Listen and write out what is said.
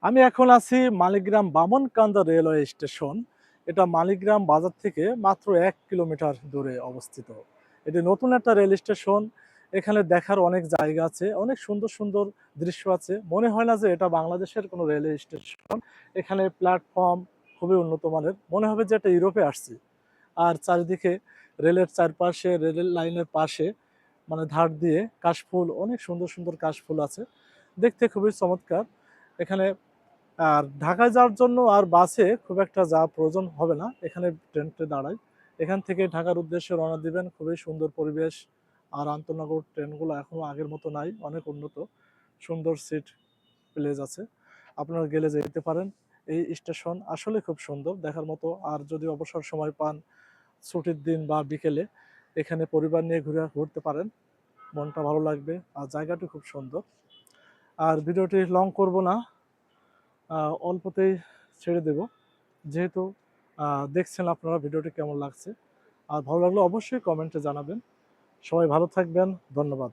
আমি এখন আছি মালিগ্রাম বামনকান্দা রেলওয়ে স্টেশন। এটা মালিগ্রাম বাজার থেকে মাত্র ১ কিলোমিটার দূরে অবস্থিত। এটি নতুন একটা রেল স্টেশন। এখানে দেখার অনেক জায়গা আছে, অনেক সুন্দর সুন্দর দৃশ্য আছে। মনে হয় না যে এটা বাংলাদেশের কোনো রেলওয়ে স্টেশন। এখানে প্ল্যাটফর্ম খুবই উন্নত মানের, মনে হবে যে এটা ইউরোপে আসছি। আর চারিদিকে রেলের চারপাশে, রেলের লাইনের পাশে মানে ধার দিয়ে কাশফুল, অনেক সুন্দর সুন্দর কাশফুল আছে, দেখতে খুবই চমৎকার। এখানে আর ঢাকায় যাওয়ার জন্য আর বাসে খুব একটা যাওয়া প্রয়োজন হবে না, এখানে ট্রেনটা দাঁড়ায়। এখান থেকে ঢাকার উদ্দেশ্যে রওনা দিবেন, খুবই সুন্দর পরিবেশ। আর আন্তনগর ট্রেনগুলো এখনও আগের মতো নাই, অনেক উন্নত, সুন্দর সিট প্লেস আছে, আপনারা গেলে যেতে পারেন। এই স্টেশন আসলে খুব সুন্দর দেখার মতো। আর যদি অবসর সময় পান, ছুটির দিন বা বিকেলে এখানে পরিবার নিয়ে ঘুরতে পারেন, মনটা ভালো লাগবে। আর জায়গাটি খুব সুন্দর। আর ভিডিওটি লং করব না, অল্পতেই ছেড়ে দেব, যেহেতু দেখছেন আপনারা ভিডিওটি কেমন লাগছে। আর ভালো লাগলে অবশ্যই কমেন্টে জানাবেন। সবাই ভালো থাকবেন, ধন্যবাদ।